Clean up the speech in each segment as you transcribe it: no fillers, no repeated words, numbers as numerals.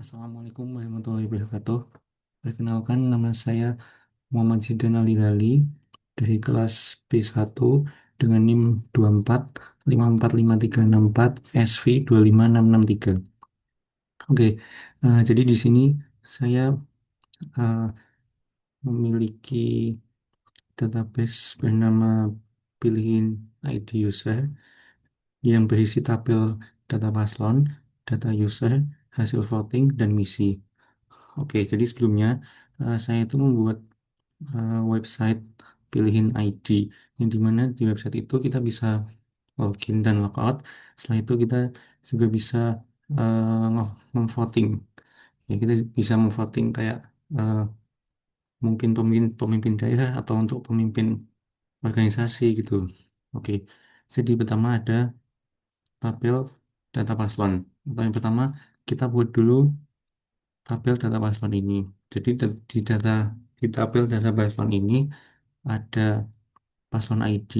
Assalamualaikum warahmatullahi wabarakatuh. Perkenalkan, nama saya Muhammad Zidan Ali Gali dari kelas B1 dengan NIM 24545364 SV 25663. Oke, jadi di sini saya eh, memiliki database bernama pilihin ID user yang berisi tabel data paslon, data user, hasil voting, dan misi. Oke, jadi sebelumnya saya itu membuat website pilihin ID yang dimana di website itu kita bisa login dan logout. Setelah itu kita juga bisa memvoting. Ya, kita bisa memvoting kayak eh, mungkin pemimpin pemimpin daerah atau untuk pemimpin organisasi gitu. Oke, jadi pertama ada tabel data paslon. Yang pertama kita buat dulu tabel data paslon ini. Jadi di tabel data paslon ini ada paslon ID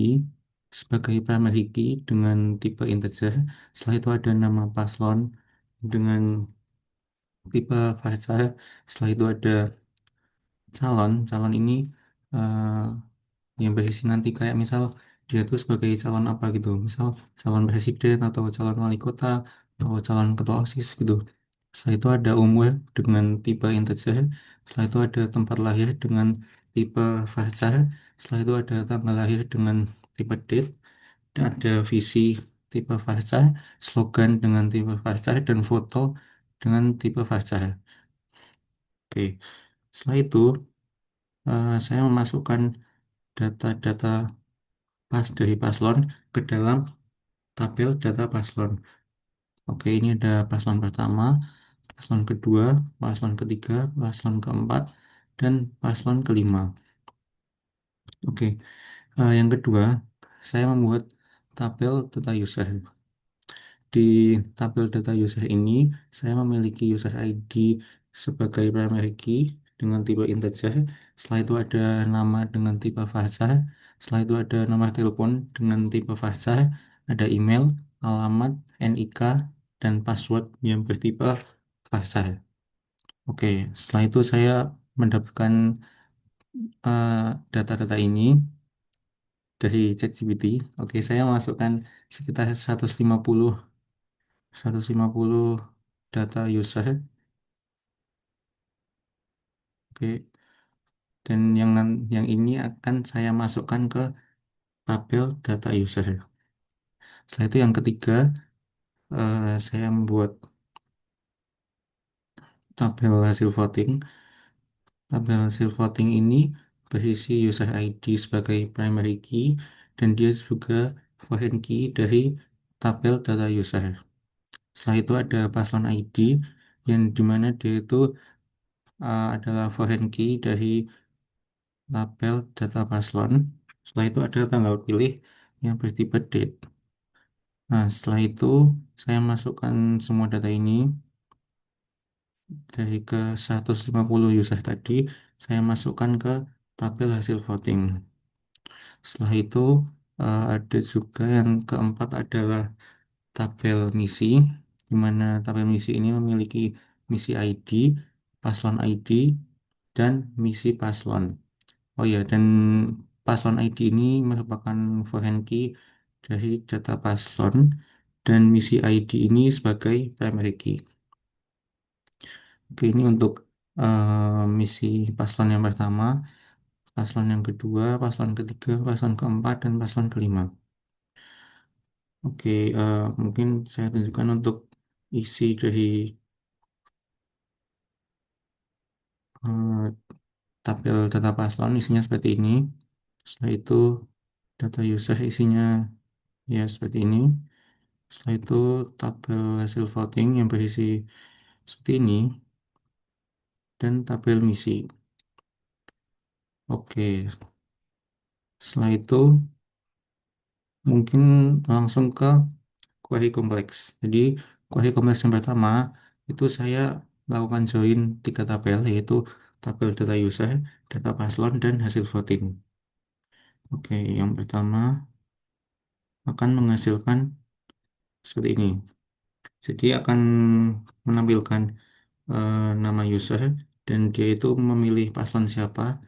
sebagai primary key dengan tipe integer. Setelah itu ada nama paslon dengan tipe varchar. Setelah itu ada calon. Calon ini eh, yang berisi nanti kayak misal dia itu sebagai calon apa gitu. Misal calon presiden atau calon wali kota atau calon ketua OSIS gitu. Setelah itu ada umur dengan tipe integer. Setelah itu ada tempat lahir dengan tipe varchar. Setelah itu ada tanggal lahir dengan tipe date. Dan ada visi tipe varchar, slogan dengan tipe varchar, dan foto dengan tipe varchar. Oke, setelah itu saya memasukkan data-data pas dari paslon ke dalam tabel data paslon. Oke, ini ada paslon pertama, paslon kedua, paslon ketiga, paslon keempat, dan paslon kelima. Oke, yang kedua, saya membuat tabel data user. Di tabel data user ini, saya memiliki user ID sebagai primary key dengan tipe integer. Setelah itu ada nama dengan tipe varchar. Setelah itu ada nomor telepon dengan tipe varchar. Ada email, alamat, NIK, dan password yang bertipe varchar. Oke, setelah itu saya mendapatkan data-data ini dari ChatGPT. Oke, saya masukkan sekitar 150 data user. Oke, dan yang ini akan saya masukkan ke tabel data user. Setelah itu yang ketiga, saya membuat tabel hasil voting. Tabel hasil voting ini berisi user ID sebagai primary key dan dia juga foreign key dari tabel data user. Setelah itu ada paslon ID yang dimana dia itu adalah foreign key dari tabel data paslon. Setelah itu ada tanggal pilih yang bertipe date. Nah, setelah itu saya masukkan semua data ini dari ke 150 user tadi, saya masukkan ke tabel hasil voting. Setelah itu ada juga yang keempat adalah tabel misi, di mana tabel misi ini memiliki misi ID, paslon ID, dan misi paslon. Oh ya, dan paslon ID ini merupakan foreign key dari data paslon dan misi ID ini sebagai primary key. Oke, ini untuk misi paslon yang pertama, paslon yang kedua, paslon ketiga, paslon keempat, dan paslon kelima. Oke, mungkin saya tunjukkan untuk isi dari eh, tabel data paslon isinya seperti ini. Setelah itu data user isinya ya seperti ini. Setelah itu tabel hasil voting yang berisi seperti ini dan tabel misi. Oke, setelah itu mungkin langsung ke query kompleks. Jadi query kompleks yang pertama itu saya lakukan join tiga tabel yaitu tabel data user, data paslon, dan hasil voting. Oke, yang pertama akan menghasilkan seperti ini. Jadi akan menampilkan nama user, dan dia itu memilih paslon siapa,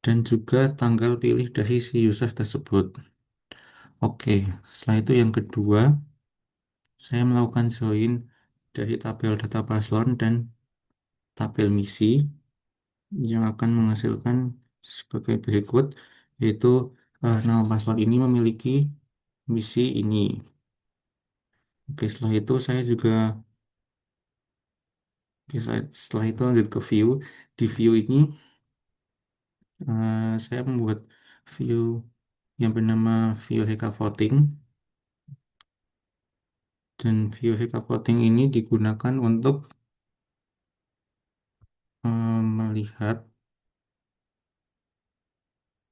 dan juga tanggal pilih dari si user tersebut. Oke, setelah itu yang kedua, saya melakukan join dari tabel data paslon dan tabel misi yang akan menghasilkan sebagai berikut, yaitu nama paslon ini memiliki misi ini. Oke, setelah itu saya juga oke, setelah itu lanjut ke view. Di view ini saya membuat view yang bernama view HK Voting, dan view HK Voting ini digunakan melihat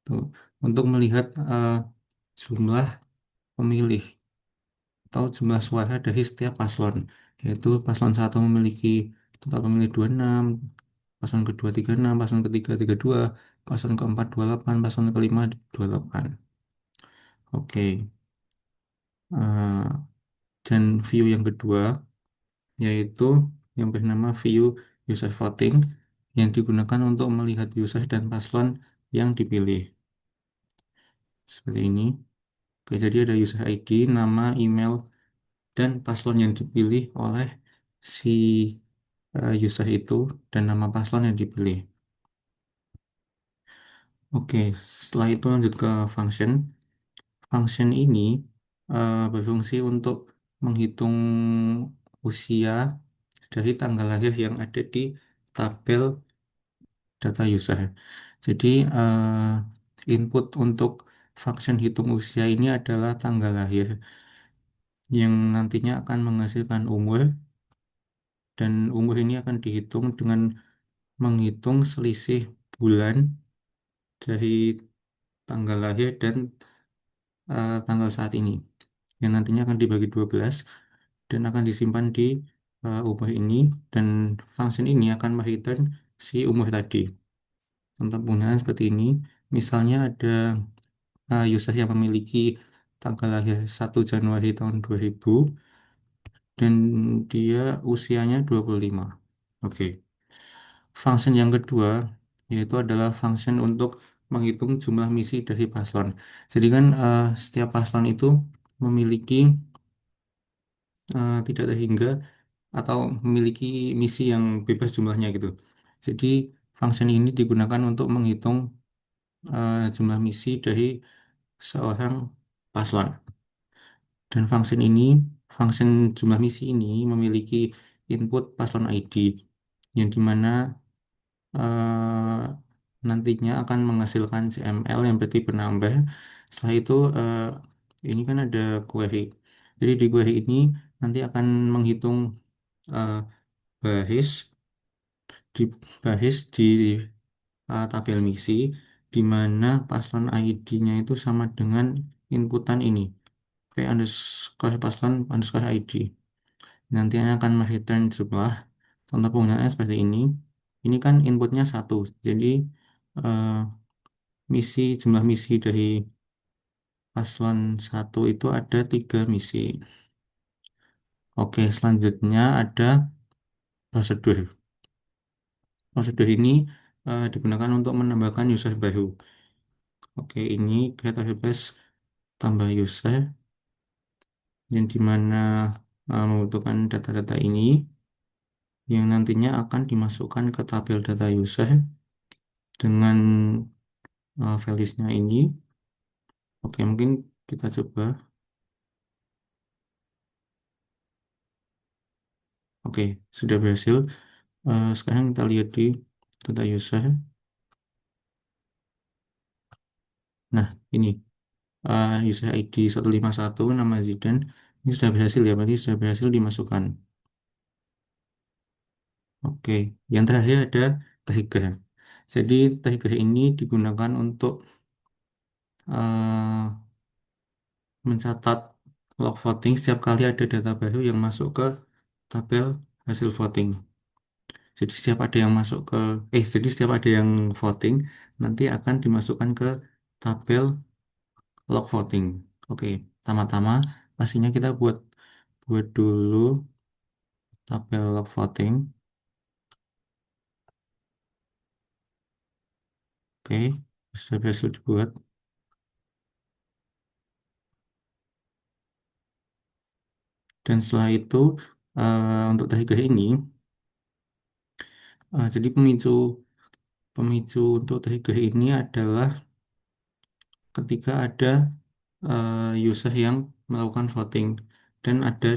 tuh, untuk melihat jumlah pemilih atau jumlah suara dari setiap paslon, yaitu paslon satu memiliki total pemilih 26, paslon kedua 36, paslon ketiga 32, paslon keempat 28, paslon kelima 28. Oke, eh, dan view yang kedua yaitu yang bernama view user voting yang digunakan untuk melihat user dan paslon yang dipilih. Seperti ini. Oke, jadi ada user ID, nama, email, dan paslon yang dipilih oleh si user itu dan nama paslon yang dipilih. Oke, setelah itu lanjut ke function. Function ini berfungsi untuk menghitung usia dari tanggal lahir yang ada di tabel data user. Jadi input untuk function hitung usia ini adalah tanggal lahir yang nantinya akan menghasilkan umur, dan umur ini akan dihitung dengan menghitung selisih bulan dari tanggal lahir dan tanggal saat ini, yang nantinya akan dibagi 12 dan akan disimpan di umur ini, dan function ini akan menghitung si umur tadi. Contoh penggunaan seperti ini, misalnya ada user yang memiliki tanggal lahir 1 Januari tahun 2000 dan dia usianya 25. Oke. Function yang kedua yaitu adalah function untuk menghitung jumlah misi dari paslon. Jadi kan setiap paslon itu memiliki tidak terhingga atau memiliki misi yang bebas jumlahnya gitu. Jadi function ini digunakan untuk menghitung jumlah misi dari seorang paslon. Dan function jumlah misi ini memiliki input paslon ID yang dimana eh, nantinya akan menghasilkan CML yang berarti penambah. Setelah itu ini kan ada query. Jadi di query ini nanti akan menghitung eh, baris di di tabel misi di mana paslon ID-nya itu sama dengan inputan ini. P underscore paslon underscore ID. Nantinya akan return jumlah. Contoh penggunaannya seperti ini. Ini kan inputnya satu, jadi eh, jumlah misi dari paslon satu itu ada 3 misi. Oke, selanjutnya ada prosedur. Prosedur ini digunakan untuk menambahkan user baru. Oke, ini get request tambah user yang dimana membutuhkan data-data ini yang nantinya akan dimasukkan ke tabel data user dengan values-nya ini. Oke, mungkin kita coba. Oke, sudah berhasil. Sekarang kita lihat di data user. Nah, ini user ID 151 nama Zidan. Ini sudah berhasil ya, berarti sudah berhasil dimasukkan. Oke, yang terakhir ada trigger. Jadi trigger ini digunakan untuk eh, mencatat log voting setiap kali ada data baru yang masuk ke tabel hasil voting. Jadi setiap ada yang voting nanti akan dimasukkan ke tabel log voting. Oke, pertama-tama pastinya kita buat buat dulu tabel log voting. Oke, sudah berhasil dibuat. Dan setelah itu, untuk trigger ini, jadi pemicu pemicu untuk trigger ini adalah ketika ada user yang melakukan voting dan ada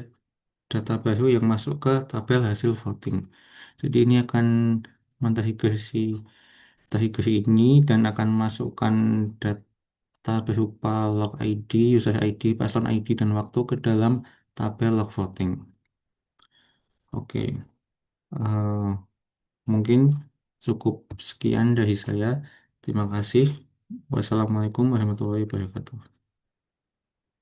data baru yang masuk ke tabel hasil voting. Jadi ini akan men-trigger si trigger ini dan akan masukkan data berupa log ID, user ID, paslon ID, dan waktu ke dalam tabel log voting. Oke, eh, mungkin cukup sekian dari saya. Terima kasih. Wassalamualaikum warahmatullahi wabarakatuh.